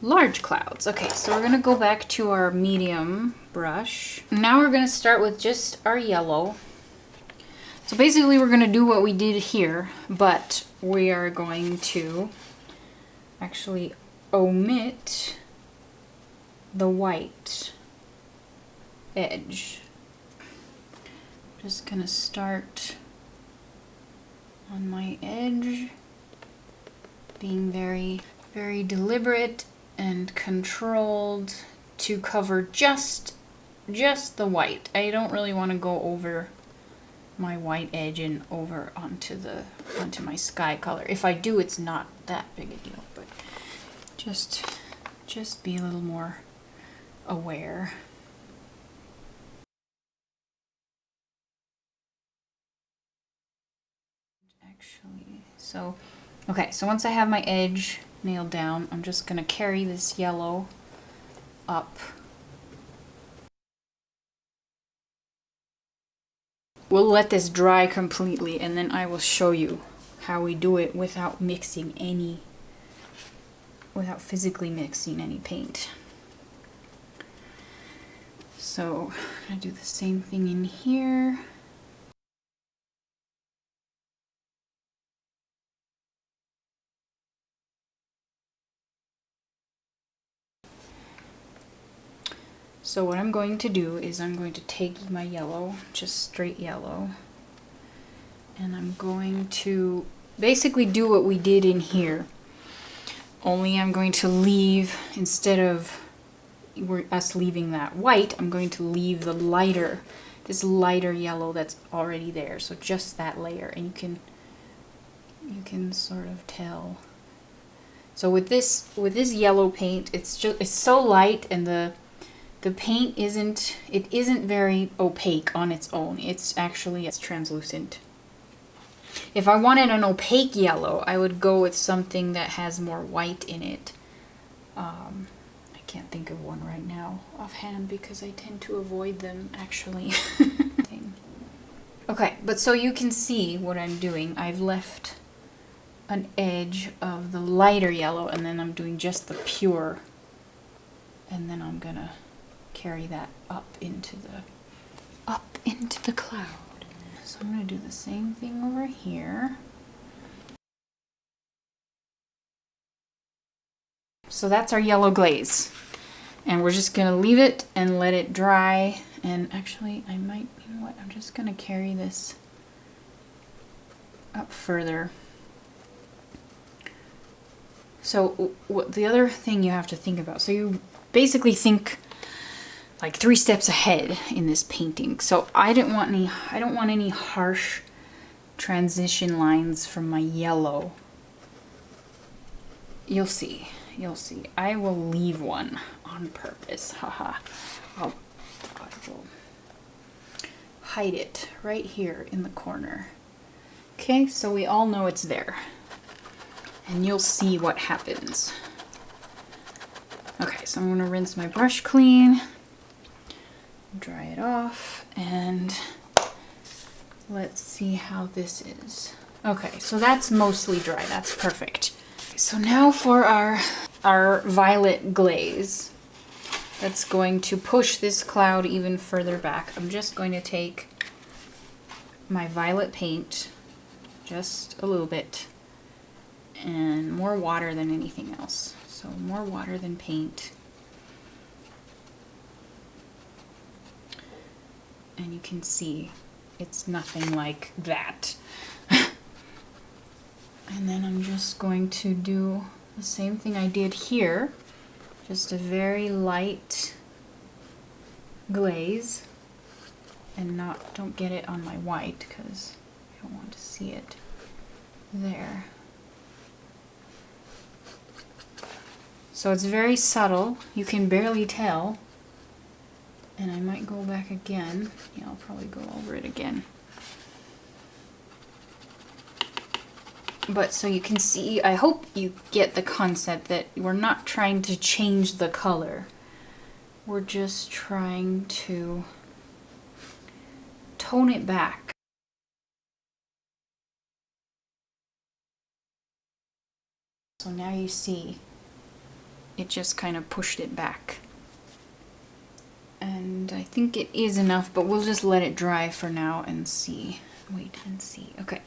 large clouds. Okay, so we're gonna go back to our medium brush. Now we're gonna start with just our yellow. So basically we're gonna do what we did here, but we are going to actually omit the white edge. Just gonna start on my edge, being very, very deliberate and controlled to cover just the white. I don't really want to go over my white edge and over onto my sky color. If I do, it's not that big a deal, but just be a little more aware. Actually, so okay, so once I have my edge nailed down, I'm just gonna carry this yellow up. We'll let this dry completely and then I will show you how we do it without physically mixing any paint. So I'm gonna do the same thing in here. So what I'm going to do is I'm going to take my yellow, just straight yellow, and I'm going to basically do what we did in here. Only I'm going to leave, instead of us leaving that white, I'm going to leave the lighter, this lighter yellow that's already there. So just that layer, and you can sort of tell. So with this yellow paint, it's so light, and the paint isn't very opaque on its own. It's translucent. If I wanted an opaque yellow, I would go with something that has more white in it. I can't think of one right now offhand because I tend to avoid them, actually. Okay, but so you can see what I'm doing. I've left an edge of the lighter yellow, and then I'm doing just the pure, and then I'm gonna carry that up into the cloud. So I'm going to do the same thing over here. So that's our yellow glaze. And we're just going to leave it and let it dry. And actually, you know what, I'm just going to carry this up further. So the other thing you have to think about, so you basically think like 3 steps ahead in this painting. So I don't want any harsh transition lines from my yellow. You'll see. I will leave one on purpose. Haha. I will hide it right here in the corner. Okay, so we all know it's there. And you'll see what happens. Okay, so I'm gonna rinse my brush clean. Dry it off, and let's see how this is. Okay, so that's mostly dry. That's perfect. So now for our violet glaze that's going to push this cloud even further back. I'm just going to take my violet paint, just a little bit, and more water than anything else. So more water than paint. And you can see it's nothing like that. And then I'm just going to do the same thing I did here, just a very light glaze, and don't get it on my white because I don't want to see it there. So it's very subtle, you can barely tell. And I might go back again. Yeah, I'll probably go over it again. But so you can see, I hope you get the concept that we're not trying to change the color. We're just trying to tone it back. So now you see it just kind of pushed it back. And I think it is enough, but we'll just let it dry for now and see. Wait and see. Okay.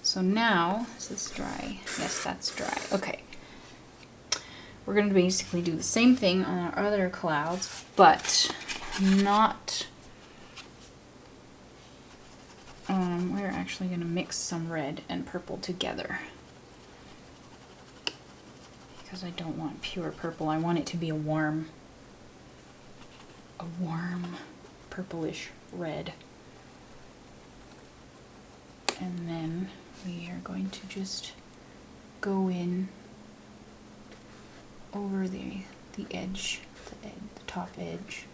So now, is this dry? Yes, that's dry. Okay. We're going to basically do the same thing on our other clouds, but not... we're actually going to mix some red and purple together. Because I don't want pure purple. I want it to be a warm purplish red. And then we are going to just go in over the edge, the top edge.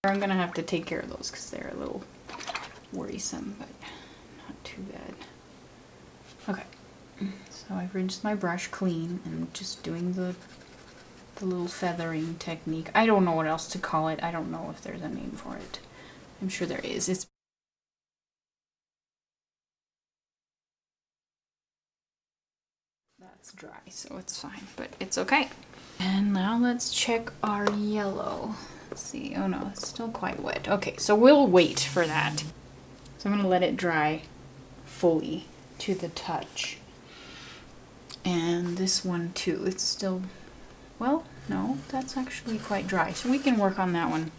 I'm gonna have to take care of those because they're a little worrisome, but not too bad. Okay, so I've rinsed my brush clean and just doing the little feathering technique. I don't know what else to call it. I don't know if there's a name for it. I'm sure there is. That's dry, so it's fine, but it's okay. And now let's check our yellow. Let's see. Oh no, it's still quite wet. Okay, so we'll wait for that. So I'm going to let it dry fully to the touch. And this one too. It's still, well, no, that's actually quite dry. So we can work on that one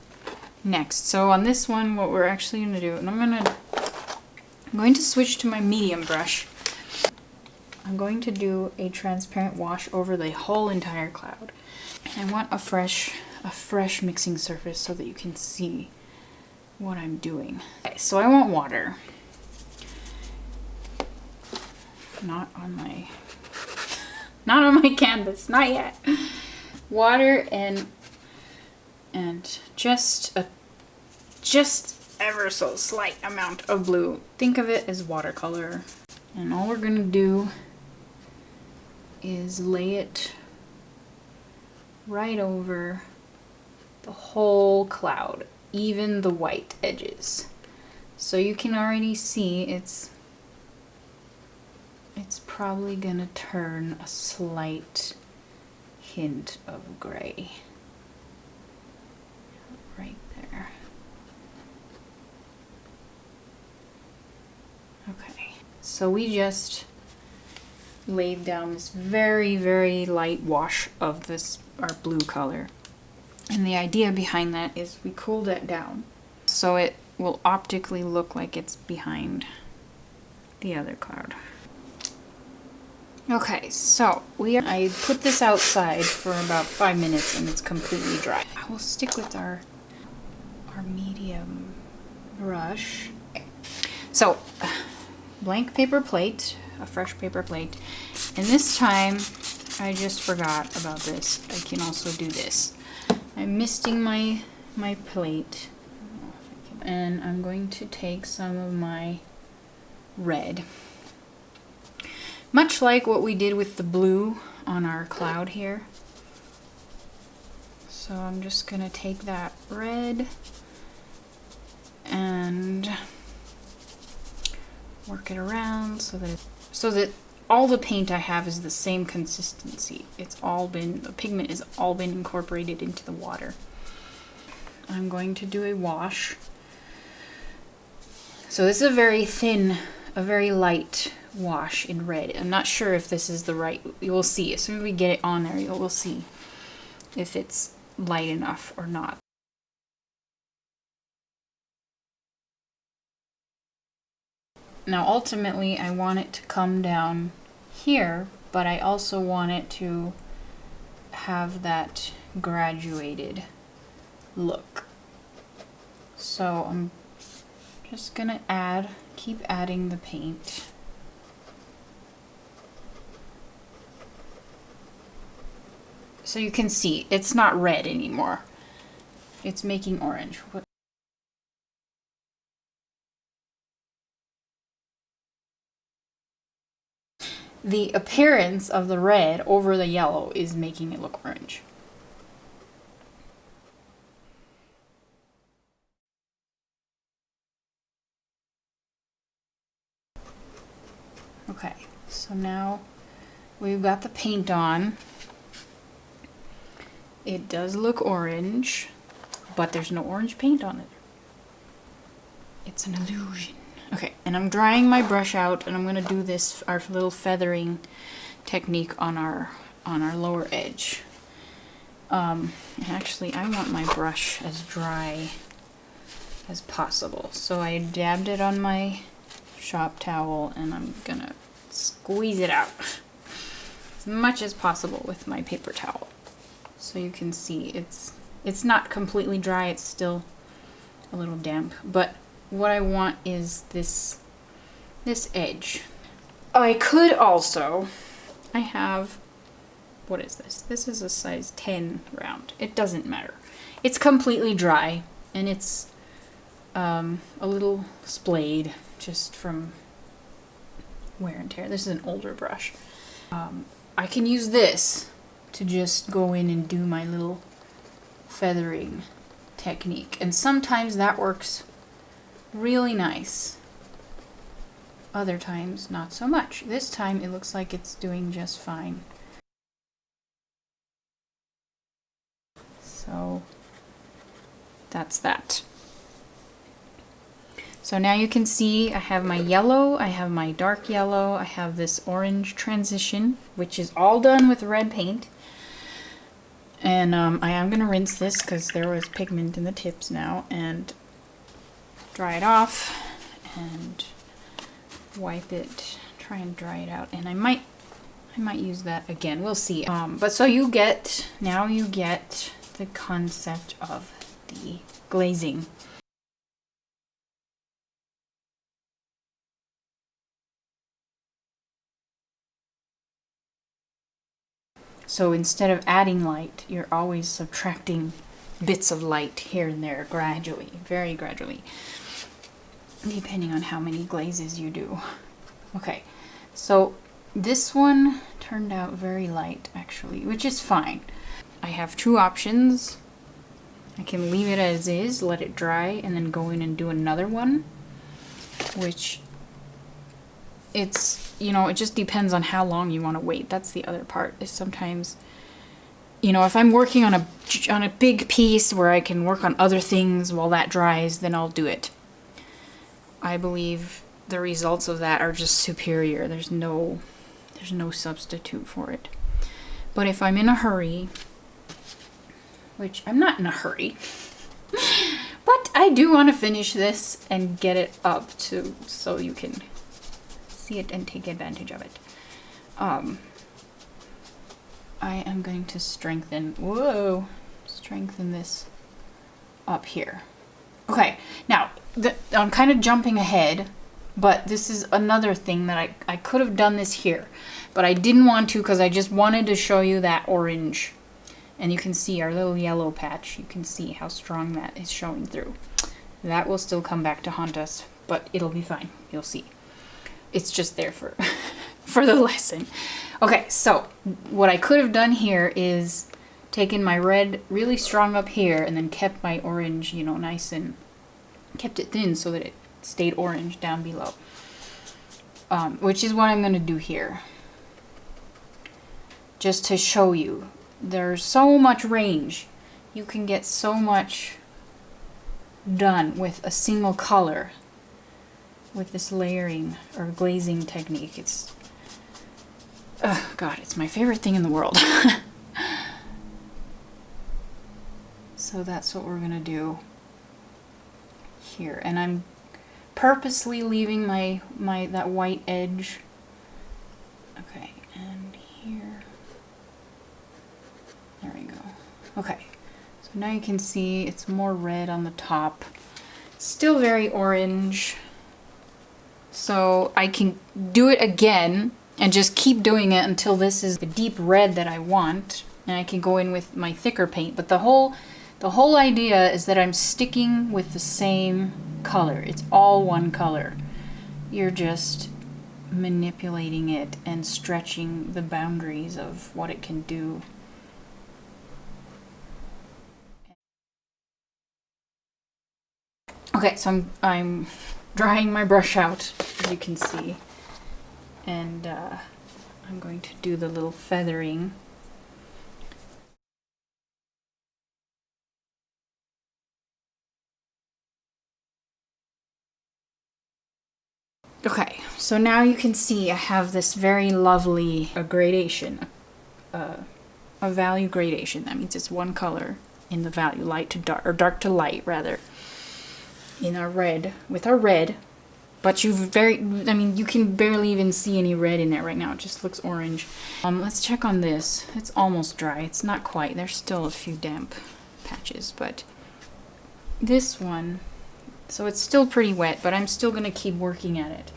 next. So on this one, what we're actually going to do, and I'm going to switch to my medium brush. I'm going to do a transparent wash over the whole entire cloud. And I want a fresh mixing surface so that you can see what I'm doing. Okay, so I want water. Not on my canvas, not yet. Water and just ever so slight amount of blue. Think of it as watercolor. And all we're gonna do is lay it right over the whole cloud, even the white edges. So you can already see it's probably gonna turn a slight hint of gray right there. Okay, so we just laid down this very, very light wash of this, our blue color. And the idea behind that is we cooled it down so it will optically look like it's behind the other cloud. Okay, so I put this outside for about 5 minutes and it's completely dry. I will stick with our medium brush. So, blank paper plate, a fresh paper plate, and this time I just forgot about this. I can also do this. I'm misting my plate, and I'm going to take some of my red, much like what we did with the blue on our cloud here. So I'm just gonna take that red and work it around so that all the paint I have is the same consistency. The pigment has all been incorporated into the water. I'm going to do a wash. So this is a very thin, a very light wash in red. I'm not sure if this is the right, you will see. As soon as we get it on there, we'll see if it's light enough or not. Now ultimately I want it to come down here, but I also want it to have that graduated look. So I'm just gonna keep adding the paint. So you can see it's not red anymore. It's making orange. The appearance of the red over the yellow is making it look orange. Okay, so now we've got the paint on. It does look orange, but there's no orange paint on it. It's an illusion. Okay, and I'm drying my brush out, and I'm gonna do this, our little feathering technique on our lower edge. Actually, I want my brush as dry as possible. So I dabbed it on my shop towel, and I'm gonna squeeze it out as much as possible with my paper towel. So you can see it's not completely dry, it's still a little damp, but what I want is this edge. I could also, I have, what is this? This is a size 10 round. It doesn't matter. It's completely dry, and it's a little splayed just from wear and tear. This is an older brush. I can use this to just go in and do my little feathering technique, and sometimes that works really nice. Other times, not so much. This time, it looks like it's doing just fine. So, that's that. So now you can see I have my yellow, I have my dark yellow, I have this orange transition, which is all done with red paint. And I am going to rinse this because there was pigment in the tips now, and dry it off and wipe it, try and dry it out, and I might use that again, we'll see. But so now you get the concept of the glazing. So instead of adding light, you're always subtracting bits of light here and there gradually, very gradually, depending on how many glazes you do. Okay, so this one turned out very light actually, which is fine. I have two options. I can leave it as is, let it dry, and then go in and do another one, which it's, you know, it just depends on how long you want to wait. That's the other part, is sometimes, you know, if I'm working on a big piece where I can work on other things while that dries, then I'll do it. I believe the results of that are just superior. There's no substitute for it. But if I'm in a hurry, which I'm not in a hurry, but I do want to finish this and get it up so you can see it and take advantage of it. I am going to strengthen this up here. Okay, now I'm kind of jumping ahead, but this is another thing that I could have done this here, but I didn't want to because I just wanted to show you that orange. And you can see our little yellow patch. You can see how strong that is showing through. That will still come back to haunt us, but it'll be fine. You'll see. It's just there for for the lesson. Okay, so what I could have done here is taken my red really strong up here and then kept my orange, you know, nice and kept it thin so that it stayed orange down below. Which is what I'm going to do here. Just to show you. There's so much range. You can get so much done with a single color with this layering or glazing technique. It's, oh God, it's my favorite thing in the world. So that's what we're gonna do here, and I'm purposely leaving that white edge. Okay, and here. There we go. Okay, so now you can see it's more red on the top. Still very orange. So I can do it again and just keep doing it until this is the deep red that I want. And I can go in with my thicker paint. But the whole idea is that I'm sticking with the same color. It's all one color. You're just manipulating it and stretching the boundaries of what it can do. Okay, so I'm drying my brush out, as you can see, And I'm going to do the little feathering. Okay, so now you can see I have this very lovely gradation, a value gradation. That means it's one color in the value, light to dark, or dark to light rather, in our red, with our red. But you can barely even see any red in there right now. It just looks orange. Let's check on this. It's almost dry. It's not quite. There's still a few damp patches, but this one, so it's still pretty wet, but I'm still gonna keep working at it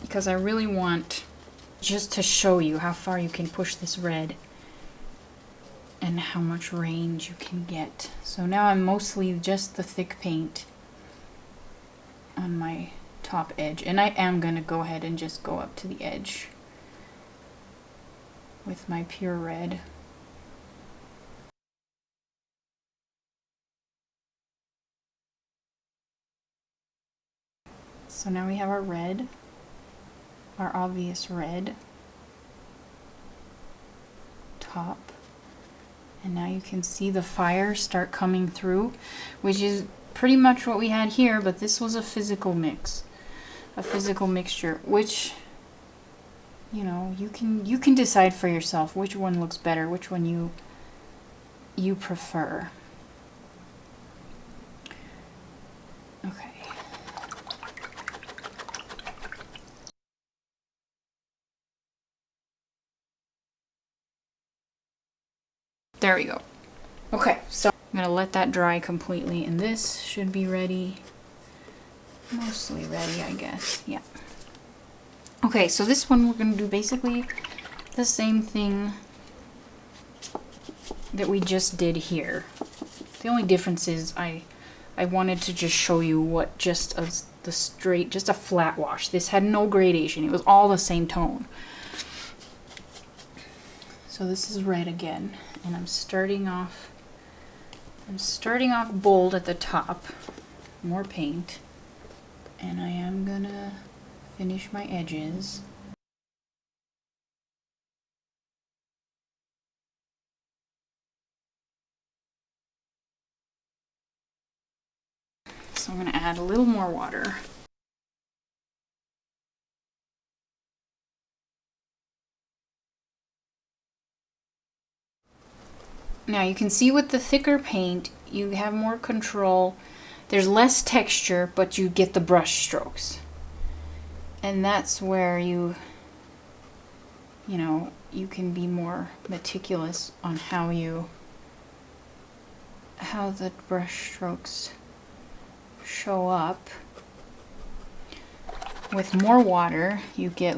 because I really want just to show you how far you can push this red and how much range you can get. So now I'm mostly just the thick paint on my top edge, and I am gonna go ahead and just go up to the edge with my pure red. So now we have our red, our obvious red top, and now you can see the fire start coming through, which is pretty much what we had here, but this was a physical mix, a physical mixture, which, you know, you can decide for yourself which one looks better, which one you prefer. Okay. There we go. Okay, so I'm gonna let that dry completely, and this should be ready, mostly ready, I guess. Yeah. Okay, so this one we're gonna do basically the same thing that we just did here. The only difference is I wanted to just show you what just a flat wash. This had no gradation. It was all the same tone. So this is red again, and I'm starting off bold at the top, more paint, and I am gonna finish my edges. So I'm gonna add a little more water. Now you can see with the thicker paint, you have more control. There's less texture, but you get the brush strokes. And that's where you can be more meticulous on how the brush strokes show up. With more water, you get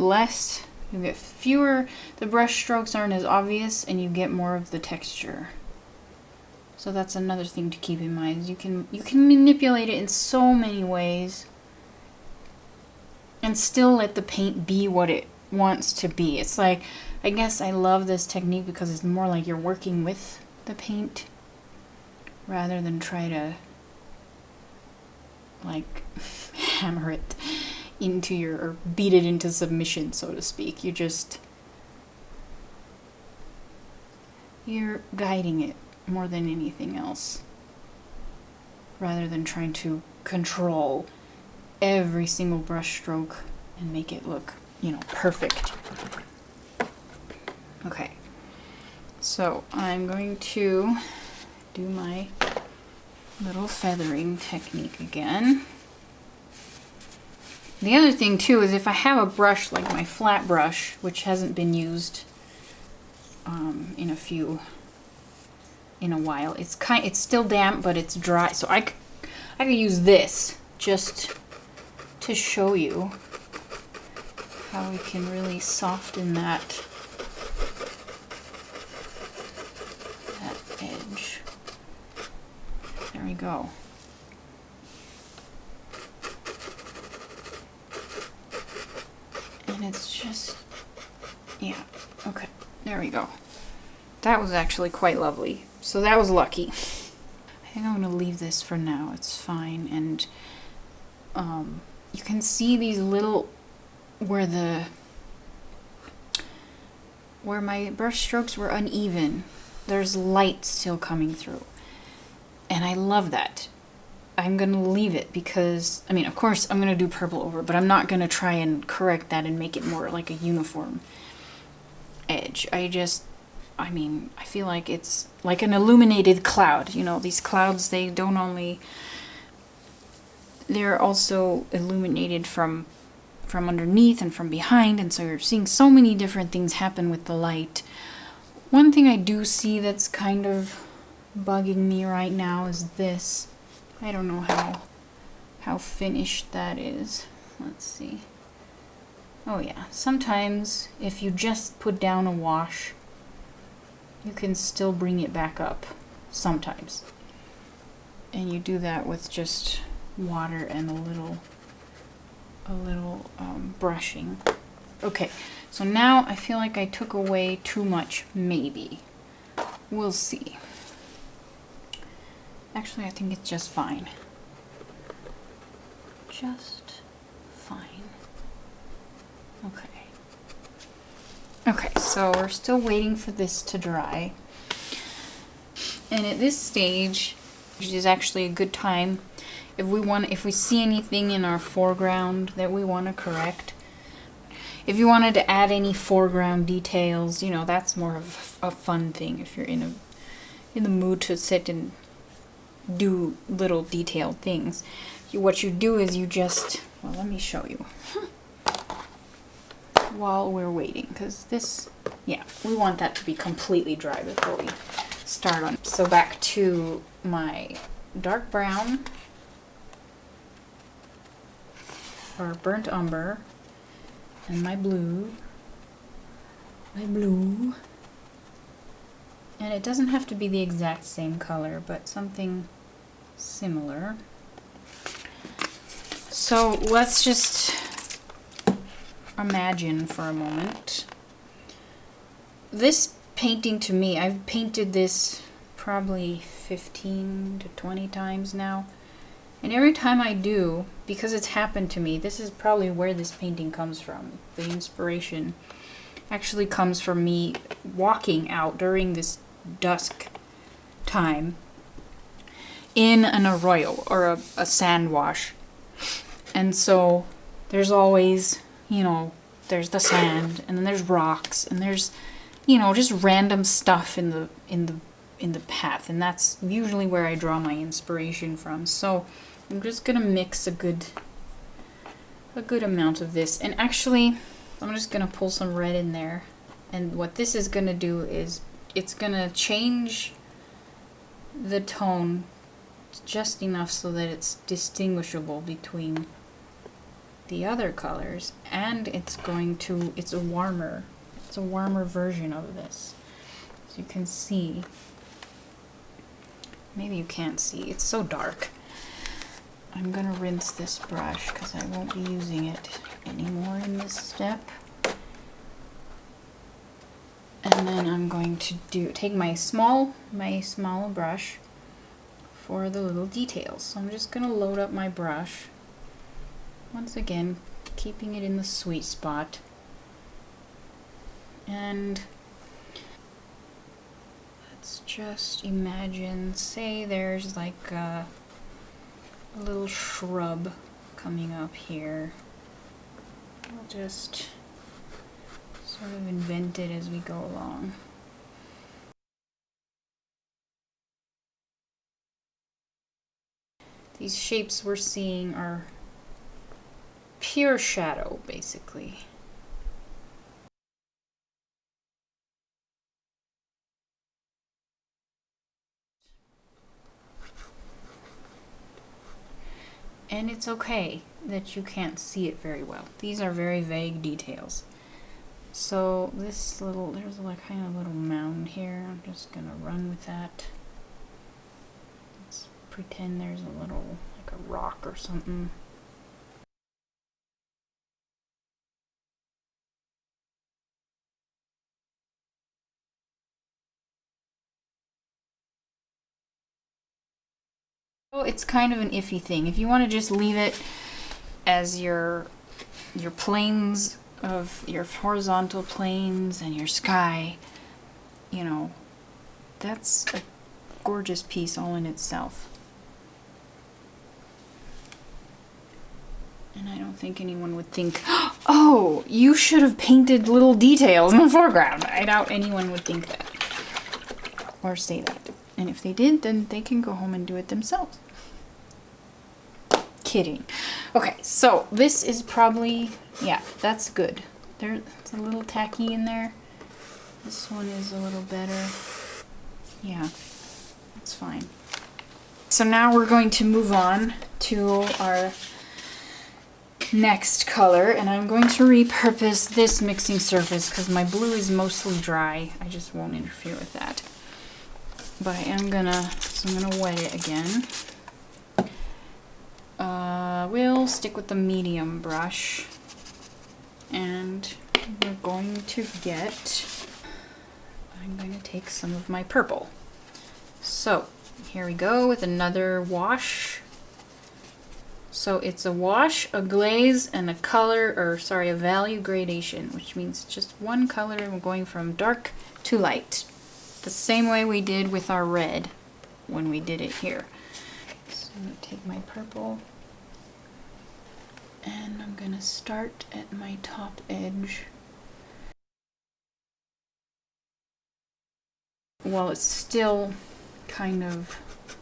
fewer, the brush strokes aren't as obvious, and you get more of the texture. So that's another thing to keep in mind. You can manipulate it in so many ways and still let the paint be what it wants to be. It's like, I guess I love this technique because it's more like you're working with the paint rather than try to like hammer it into or beat it into submission, so to speak. You're guiding it more than anything else, rather than trying to control every single brush stroke and make it look, perfect. Okay, so I'm going to do my little feathering technique again. The other thing too is if I have a brush like my flat brush, which hasn't been used in a while, it's still damp, but it's dry, so I could use this just to show you how we can really soften that edge. There we go. And it's just, yeah, okay, there we go. That was actually quite lovely. So that was lucky. I think I'm going to leave this for now. It's fine. And you can see these little, where the where my brush strokes were uneven, there's light still coming through. And I love that. I'm going to leave it because, I mean, of course I'm going to do purple over, but I'm not going to try and correct that and make it more like a uniform edge. I feel like it's like an illuminated cloud. You know, these clouds, they're also illuminated from underneath and from behind, and so you're seeing so many different things happen with the light. One thing I do see that's kind of bugging me right now is this. I don't know how finished that is. Let's see. Oh yeah, sometimes if you just put down a wash, you can still bring it back up sometimes. And you do that with just water and a little brushing. Okay, so now I feel like I took away too much, maybe. We'll see. Actually, I think it's just fine. Just fine. Okay. Okay, so we're still waiting for this to dry. And at this stage, which is actually a good time, if we see anything in our foreground that we want to correct, if you wanted to add any foreground details, you know, that's more of a fun thing if you're in the mood to sit and do little detailed things. What you do is you just, well, let me show you while we're waiting, because this, yeah, we want that to be completely dry before we start on. So back to my dark brown or burnt umber and my blue. And it doesn't have to be the exact same color, but something similar. So let's just imagine for a moment. This painting, to me, I've painted this probably 15 to 20 times now. And every time I do, because it's happened to me, this is probably where this painting comes from. The inspiration actually comes from me walking out during this dusk time in an arroyo or a sand wash. And so there's always, you know, there's the sand and then there's rocks and there's, you know, just random stuff in the path, and that's usually where I draw my inspiration from. So I'm just gonna mix a good amount of this, and actually I'm just gonna pull some red in there, and what this is gonna do is it's gonna change the tone just enough so that it's distinguishable between the other colors, and it's a warmer version of this. So you can see, maybe you can't see, it's so dark. I'm gonna rinse this brush because I won't be using it anymore in this step. And then I'm going to take my small brush for the little details. So I'm just gonna load up my brush. Once again, keeping it in the sweet spot. And let's just imagine, say there's like a little shrub coming up here. I'll just sort of invent it as we go along. These shapes we're seeing are pure shadow, basically. And it's okay that you can't see it very well. These are very vague details. So there's like kind of a little mound here. I'm just gonna run with that. Let's pretend there's a little, like a rock or something. So it's kind of an iffy thing. If you want to just leave it as your planes of your horizontal planes and your sky, you know, that's a gorgeous piece all in itself. And I don't think anyone would think, oh, you should have painted little details in the foreground. I doubt anyone would think that or say that. And if they did, then they can go home and do it themselves. Kidding. Okay, so this is probably, yeah, that's good. It's a little tacky in there. This one is a little better. Yeah, that's fine. So now we're going to move on to our next color, and I'm going to repurpose this mixing surface because my blue is mostly dry. I just won't interfere with that. But I'm gonna wet it again. We'll stick with the medium brush, and we're going to I'm going to take some of my purple. So here we go with another wash. So it's a wash, a glaze, and a color, or sorry, a value gradation, which means just one color. We're going from dark to light, the same way we did with our red when we did it here. So I'm going to take my purple, and I'm going to start at my top edge. While it's still kind of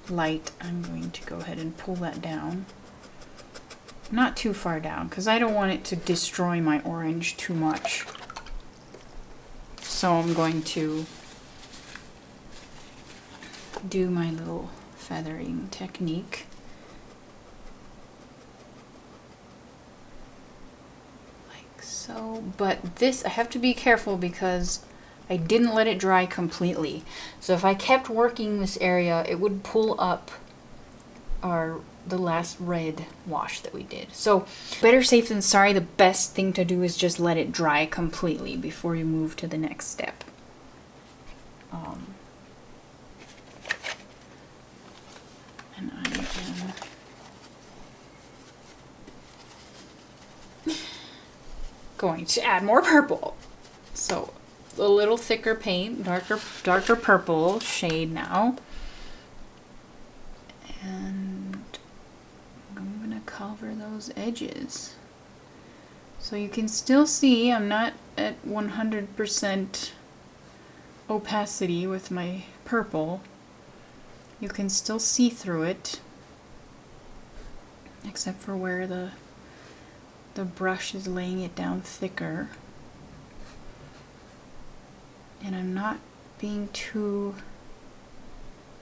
light, I'm going to go ahead and pull that down. Not too far down, because I don't want it to destroy my orange too much. So I'm going to do my little feathering technique. Like so. But this, I have to be careful because I didn't let it dry completely. So if I kept working this area, it would pull up the last red wash that we did. So better safe than sorry. The best thing to do is just let it dry completely before you move to the next step. And I am going to add more purple. So a little thicker paint, darker purple shade now. And I'm gonna cover those edges. So you can still see I'm not at 100% opacity with my purple. You can still see through it, except for where the brush is laying it down thicker. And I'm not being too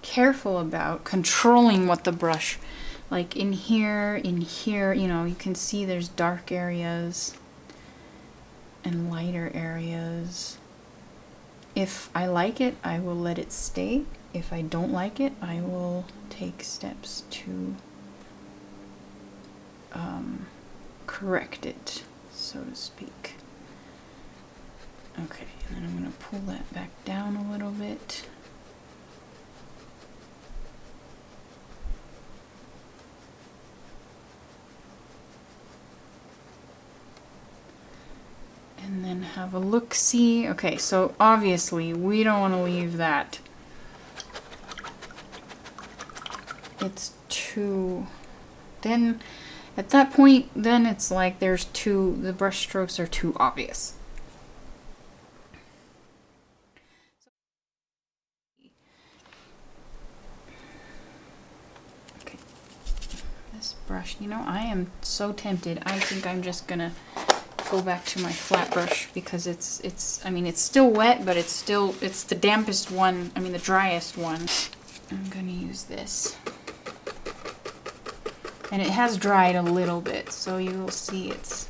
careful about controlling what the brush, like in here, you know, you can see there's dark areas and lighter areas. If I like it, I will let it stay. If I don't like it, I will take steps to correct it, so to speak. Okay, and then I'm going to pull that back down a little bit. And then have a look-see. Okay, so obviously we don't want to leave that. It's too... Then, at that point, then it's like the brush strokes are too obvious. Okay, this brush, you know, I am so tempted. I think I'm just gonna go back to my flat brush because I mean, it's still wet, but it's the dampest one, I mean the driest one. I'm gonna use this. And it has dried a little bit, so you'll see it's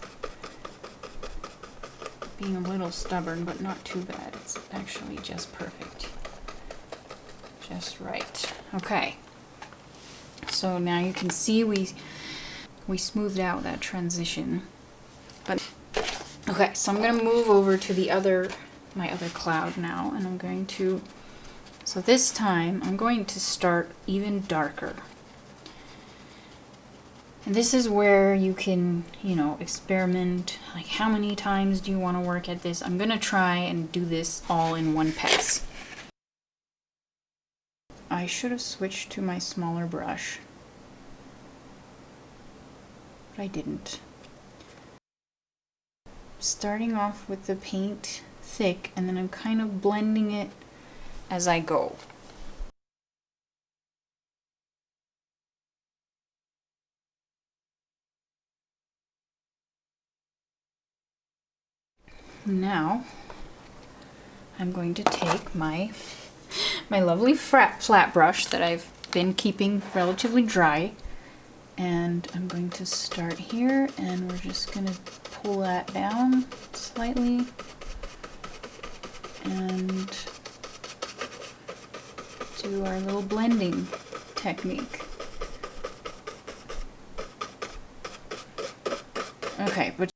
being a little stubborn, but not too bad. It's actually just perfect. Just right. Okay. So now you can see we smoothed out that transition. But okay, so I'm gonna move over to my other cloud now, and I'm going to, so this time I'm going to start even darker. And this is where you can, you know, experiment. Like, how many times do you want to work at this? I'm gonna try and do this all in one pass. I should have switched to my smaller brush, but I didn't. Starting off with the paint thick, and then I'm kind of blending it as I go. Now I'm going to take my lovely flat brush that I've been keeping relatively dry, and I'm going to start here, and we're just going to pull that down slightly and do our little blending technique. Okay, but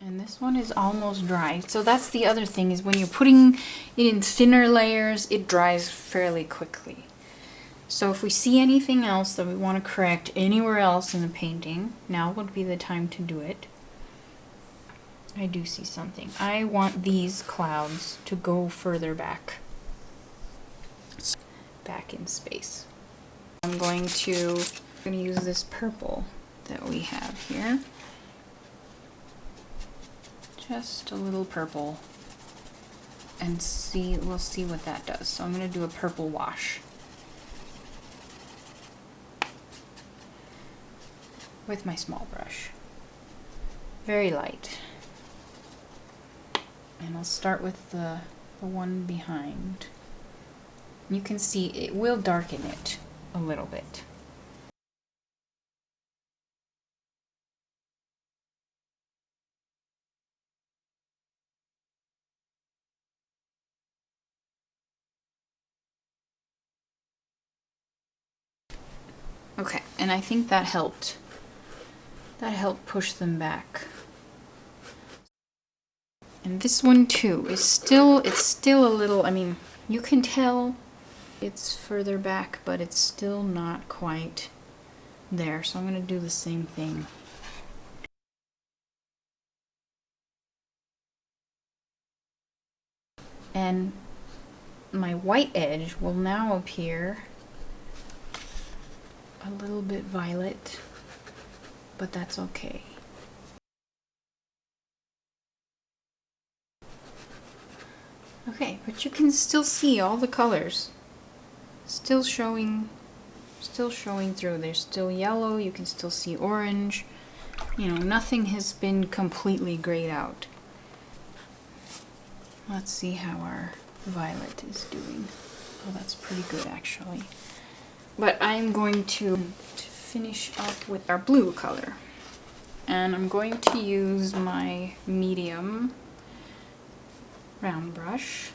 and this one is almost dry. So that's the other thing, is when you're putting it in thinner layers, it dries fairly quickly. So if we see anything else that we want to correct anywhere else in the painting, now would be the time to do it. I do see something. I want these clouds to go further back in space. I'm going to use this purple that we have here. Just a little purple, and we'll see what that does. So I'm going to do a purple wash with my small brush. Very light. And I'll start with the one behind. You can see it will darken it a little bit. Okay, and I think that helped. That helped push them back. And this one too is still, it's still a little, I mean, you can tell it's further back, but it's still not quite there. So I'm going to do the same thing. And my white edge will now appear a little bit violet, but that's okay. Okay, but you can still see all the colors still showing through. There's still yellow, you can still see orange. You know, nothing has been completely grayed out. Let's see how our violet is doing. Oh, that's pretty good actually. But I'm going to finish up with our blue color. And I'm going to use my medium round brush.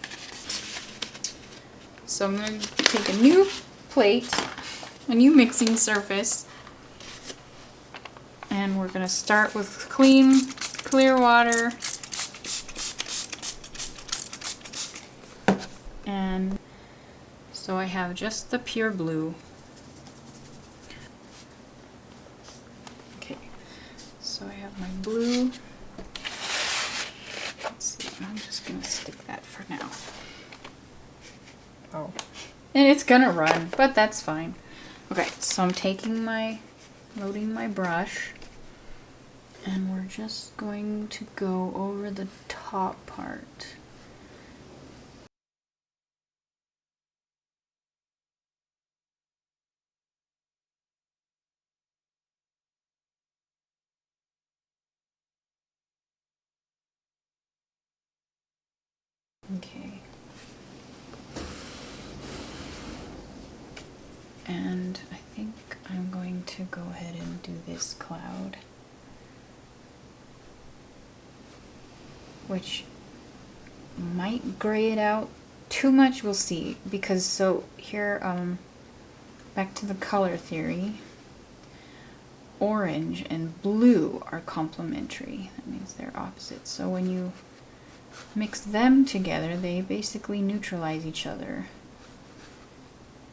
So I'm going to take a new plate, a new mixing surface, and we're going to start with clear water. And so I have just the pure blue. Okay, so I have my blue. Let's see, I'm just going to stick that for now. Oh, and it's going to run, but that's fine. Okay, so I'm loading my brush, and we're just going to go over the top part. Okay. And I think I'm going to go ahead and do this cloud, which might gray it out too much, we'll see, because so here, back to the color theory, orange and blue are complementary. That means they're opposites. So when you mix them together, they basically neutralize each other.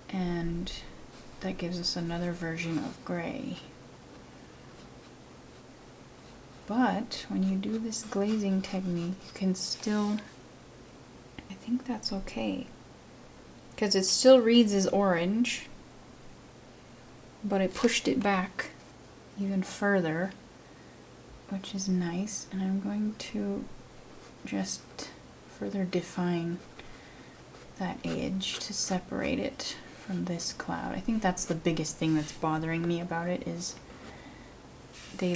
And that gives us another version of gray. But when you do this glazing technique, you can still, I think that's okay. Because it still reads as orange, but I pushed it back even further, which is nice. And I'm going to just further define that edge to separate it from this cloud. I think that's the biggest thing that's bothering me about it, is they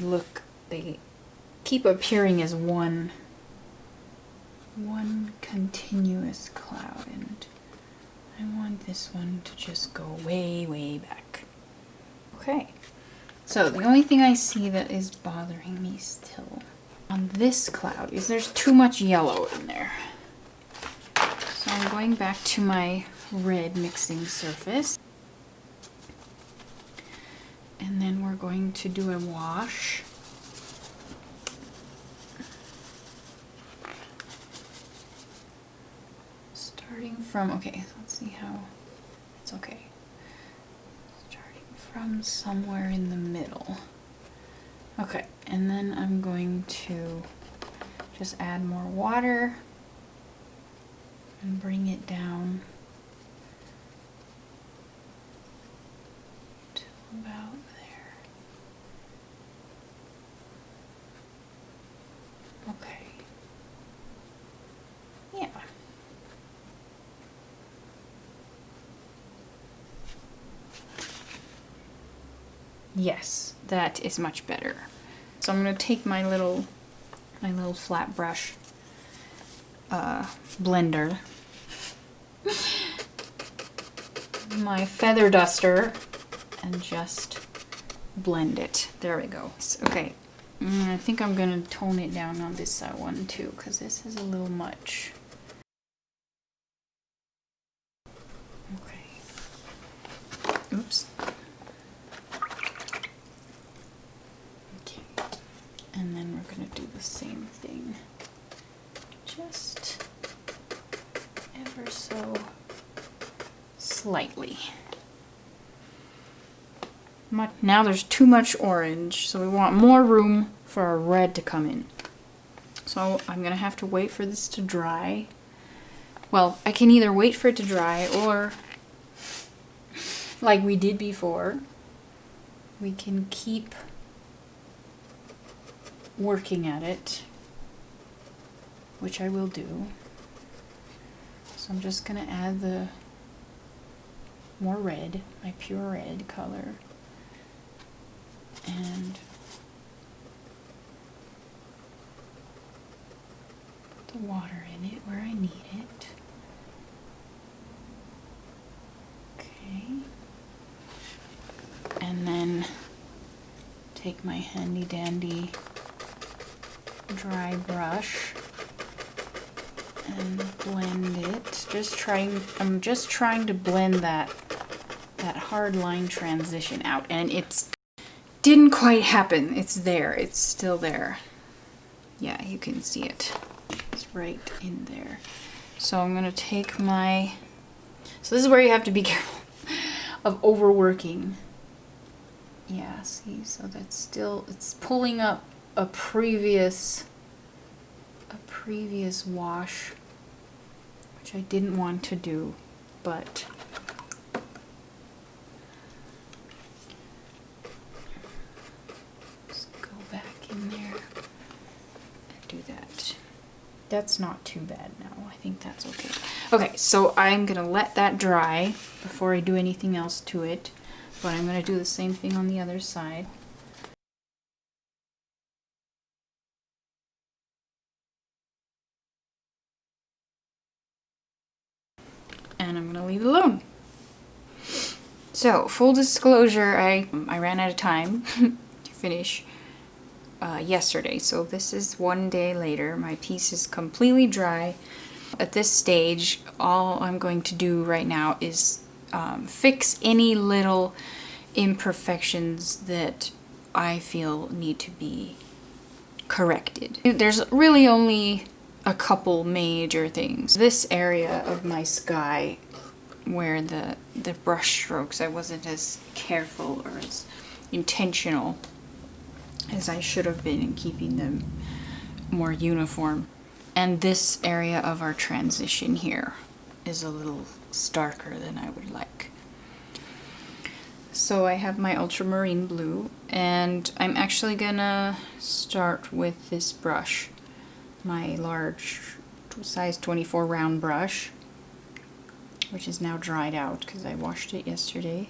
keep appearing as one continuous cloud, and I want this one to just go way, way back. Okay, so the only thing I see that is bothering me still on this cloud is there's too much yellow in there. So I'm going back to my red mixing surface, and then we're going to do a wash. Starting from, okay, let's see how, it's okay. Starting from somewhere in the middle. Okay, and then I'm going to just add more water and bring it down to about there. Okay. Yeah. Yes, that is much better. So I'm going to take my little flat brush blender, my feather duster, and just blend it. There we go. Okay, I think I'm going to tone it down on this one too, because this is a little much. Okay. Oops. And then we're going to do the same thing, just ever so slightly. Now there's too much orange, so we want more room for our red to come in. So I'm going to have to wait for this to dry. Well, I can either wait for it to dry, or like we did before, we can keep working at it, which I will do. So I'm just gonna add the more red, my pure red color, and put the water in it where I need it. Okay. And then take my handy dandy dry brush and blend it. I'm just trying to blend that hard line transition out, and it's didn't quite happen. It's there. It's still there. Yeah, you can see it. It's right in there. So I'm gonna take my, so this is where you have to be careful of overworking. Yeah, see, so that's still, it's pulling up a previous wash, which I didn't want to do, but just go back in there and do that. That's not too bad now. I think that's okay. Okay, so I'm gonna let that dry before I do anything else to it, but I'm gonna do the same thing on the other side. And I'm gonna leave it alone. So, full disclosure, I ran out of time to finish yesterday, so this is one day later. My piece is completely dry. At this stage, all I'm going to do right now is fix any little imperfections that I feel need to be corrected. There's really only a couple major things. This area of my sky where the brush strokes, I wasn't as careful or as intentional as I should have been in keeping them more uniform. And this area of our transition here is a little starker than I would like. So I have my ultramarine blue, and I'm actually gonna start with this brush, my large size 24 round brush, which is now dried out because I washed it yesterday,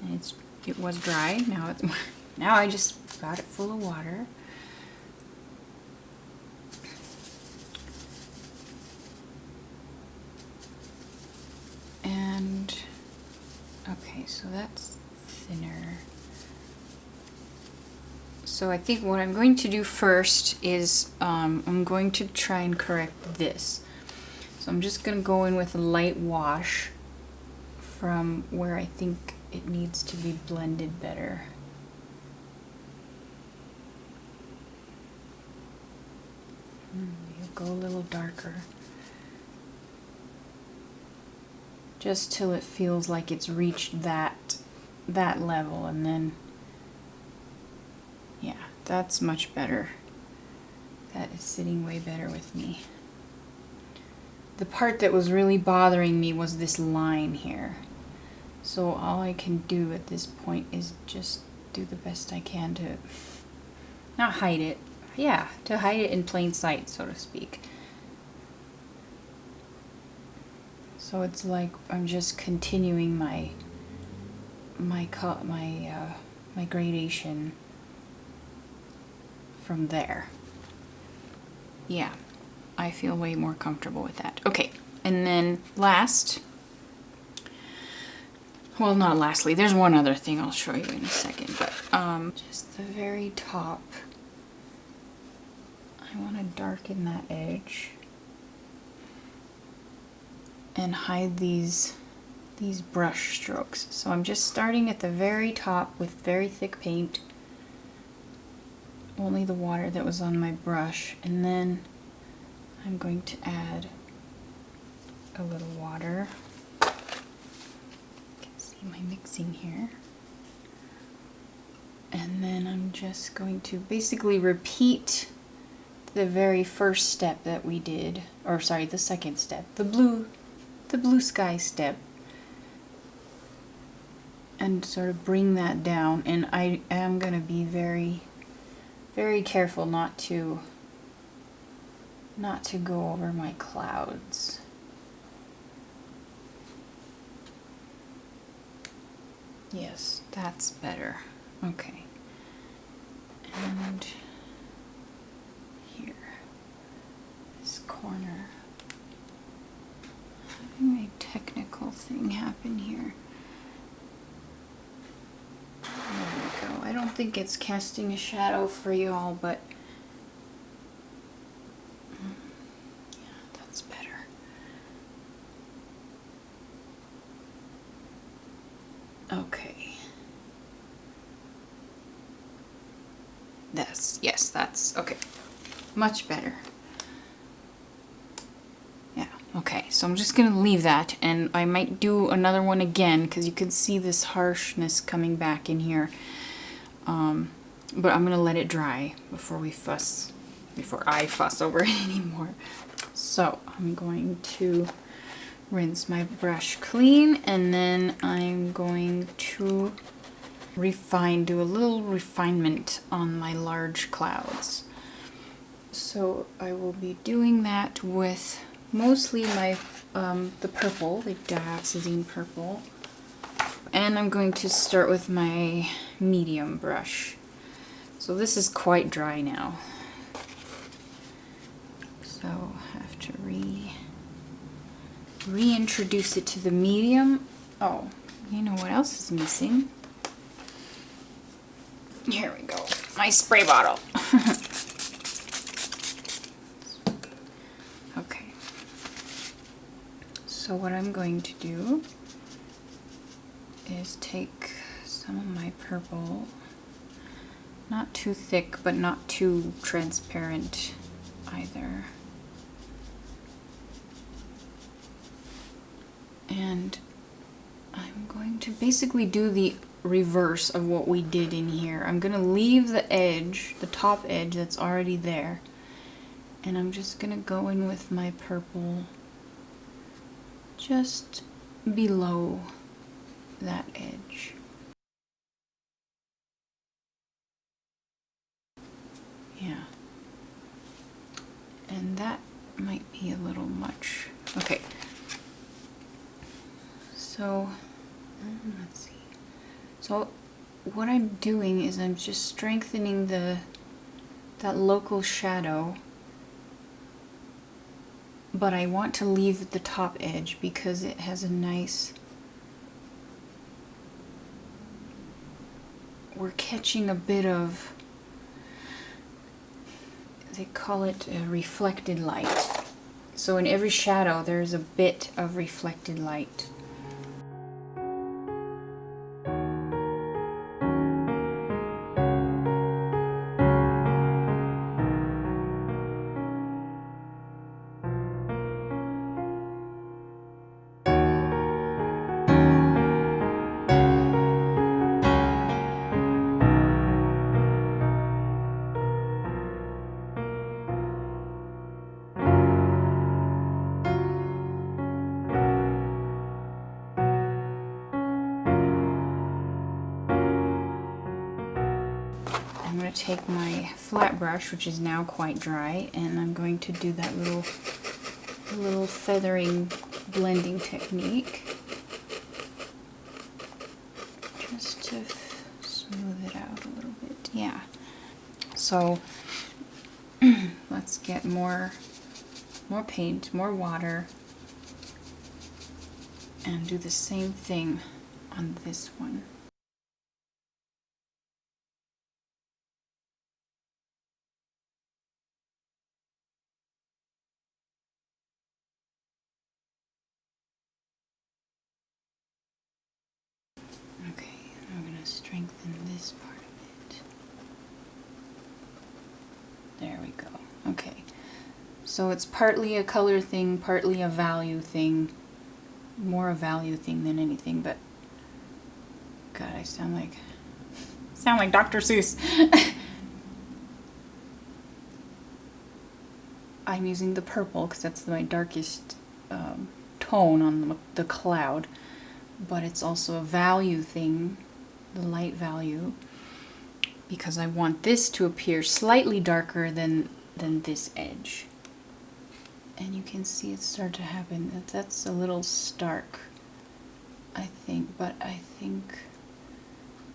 and it was dry. Now I just got it full of water. And okay, so that's thinner. So I think what I'm going to do first is I'm going to try and correct this. So I'm just going to go in with a light wash from where I think it needs to be blended better. Go a little darker. Just till it feels like it's reached that level, and then yeah, that's much better. That is sitting way better with me. The part that was really bothering me was this line here. So all I can do at this point is just do the best I can to not hide it. Yeah, to hide it in plain sight, so to speak. So it's like I'm just continuing my gradation from there. Yeah, I feel way more comfortable with that. Okay, and then last, well, not lastly, there's one other thing I'll show you in a second, but just the very top, I want to darken that edge and hide these brush strokes. So I'm just starting at the very top with very thick paint, only the water that was on my brush, and then I'm going to add a little water. You can see my mixing here. And then I'm just going to basically repeat the very first step that we did, or sorry, the second step, the blue sky step, and sort of bring that down. And I am going to be very, very careful not to go over my clouds. Yes, that's better. Okay. And here, this corner. Having a technical thing happen here. There we go. I don't think it's casting a shadow for y'all, but yeah, that's better. Okay. Yes, that's okay. Much better. Yeah, okay. So I'm just gonna leave that, and I might do another one again because you can see this harshness coming back in here. But I'm gonna let it dry before I fuss over it anymore. So I'm going to rinse my brush clean, and then I'm going to do a little refinement on my large clouds. So I will be doing that with mostly my the purple, the dioxazine purple, and I'm going to start with my medium brush. So this is quite dry now, so I have to reintroduce it to the medium. Oh, you know what else is missing? Here we go, my spray bottle. Okay, so what I'm going to do is take some of my purple, not too thick but not too transparent either. And I'm going to basically do the reverse of what we did in here. I'm going to leave the edge, the top edge that's already there, and I'm just going to go in with my purple just below that edge. Yeah. And that might be a little much. Okay. So, let's see. So what I'm doing is I'm just strengthening that local shadow, but I want to leave the top edge because it has a nice, we're catching a bit of, they call it a reflected light. So in every shadow there's a bit of reflected light. I'm going to take my flat brush, which is now quite dry, and I'm going to do that little feathering blending technique just to smooth it out a little bit. Yeah. So let's get more paint, more water, and do the same thing on this one. Okay, I'm going to strengthen this part of it. There we go. Okay, so it's partly a color thing, partly a value thing. More a value thing than anything, but God, I sound like Dr. Seuss. I'm using the purple because that's my darkest tone on the cloud, but it's also a value thing, the light value, because I want this to appear slightly darker than this edge. And you can see it start to happen. That's a little stark, I think, but I think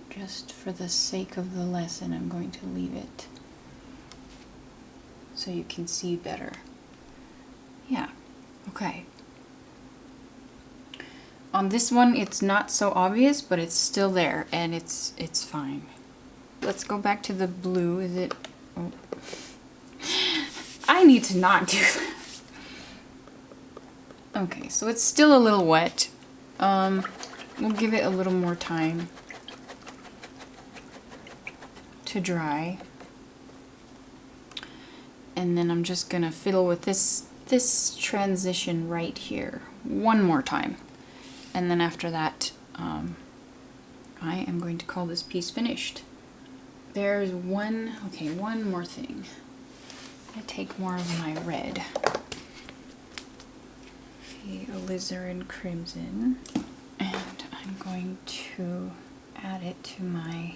just for the sake of the lesson, I'm going to leave it so you can see better. Yeah, okay. On this one, it's not so obvious, but it's still there, and it's fine. Let's go back to the blue. Is it? Oh. I need to not do that. Okay, so it's still a little wet. We'll give it a little more time to dry. And then I'm just gonna fiddle with this transition right here one more time. And then after that, I am going to call this piece finished. There's one more thing. I'm gonna take more of my red. The alizarin crimson, and I'm going to add it to my,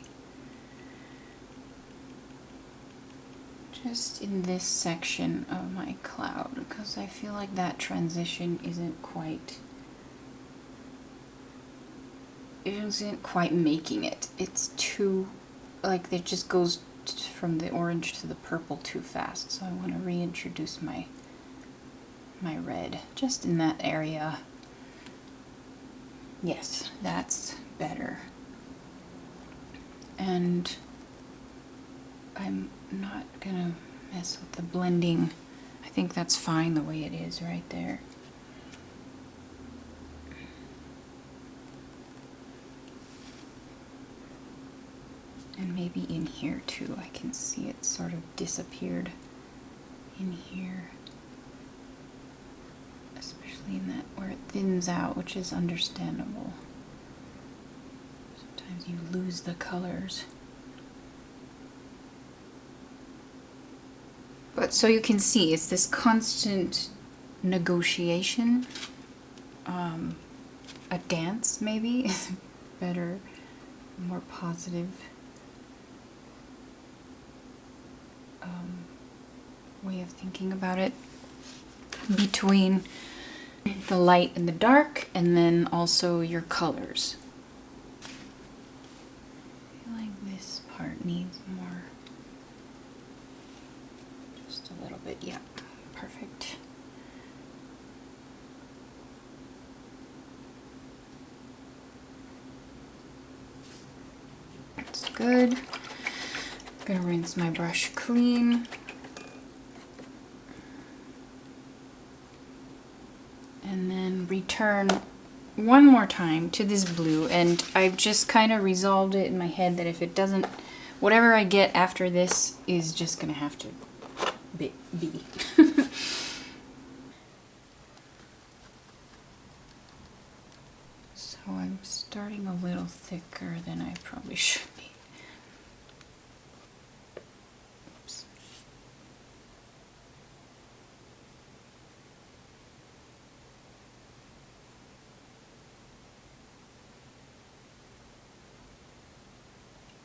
just in this section of my cloud, because I feel like that transition isn't quite making it. It's too, like, it just goes from the orange to the purple too fast, so I want to reintroduce my red just in that area. Yes, that's better. And I'm not gonna mess with the blending. I think that's fine the way it is right there. And maybe in here too, I can see it sort of disappeared in here. Especially especially in that where it thins out, which is understandable. Sometimes you lose the colors. But so you can see, it's this constant negotiation. A dance, maybe, is better, more positive way of thinking about it, between the light and the dark, and then also your colors. I feel like this part needs more, just a little bit. Yeah, perfect. That's good. I'm gonna rinse my brush clean. And then return one more time to this blue, and I've just kind of resolved it in my head that if it doesn't, whatever I get after this is just gonna have to be. So I'm starting a little thicker than I probably should be. Oops.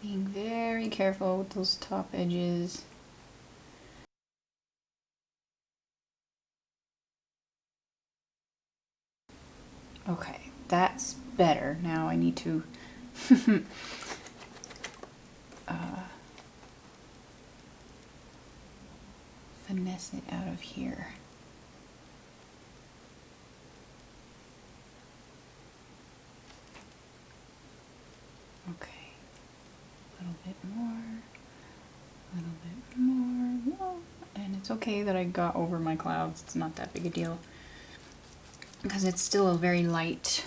Being very careful with those top edges. Okay, that's better. Now I need to finesse it out of here. Okay. A little bit more, a little bit more. Whoa. And it's okay that I got over my clouds. It's not that big a deal, because it's still a very light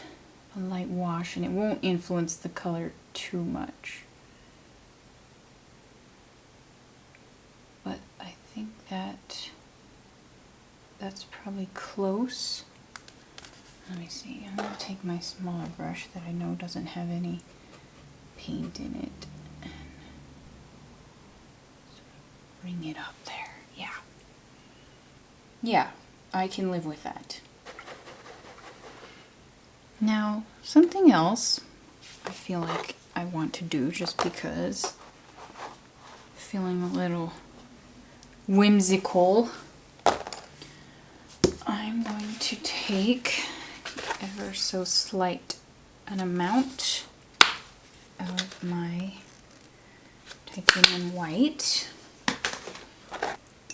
wash, and it won't influence the color too much. But I think that's probably close. Let me see. I'm gonna take my smaller brush that I know doesn't have any paint in it and sort of bring it up there. Yeah. Yeah, I can live with that. Now, something else I feel like I want to do, just because I'm feeling a little whimsical. I'm going to take ever so slight an amount of my titanium white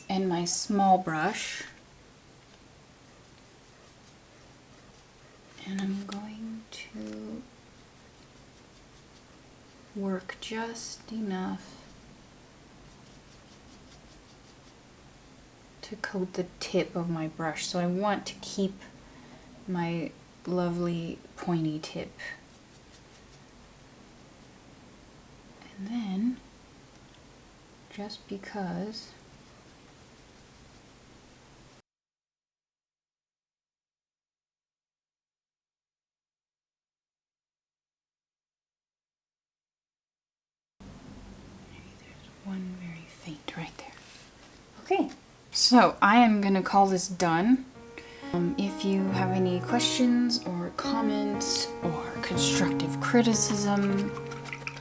and my small brush, and I'm going to work just enough to coat the tip of my brush. So I want to keep my lovely pointy tip. And then, just because maybe there's one very faint right there. Okay, so I am gonna call this done. If you have any questions or comments or constructive criticism,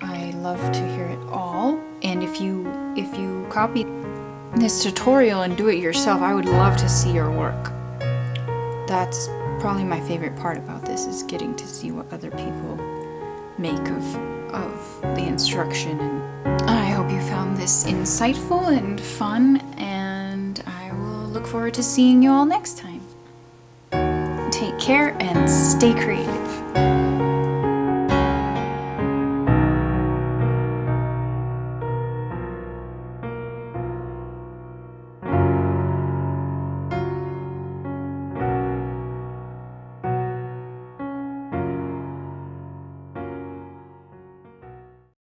I love to hear it all. And if you copy this tutorial and do it yourself, I would love to see your work. That's probably my favorite part about this, is getting to see what other people make of the instruction. And I hope you found this insightful and fun, and I will look forward to seeing you all next time. Take care and stay creative.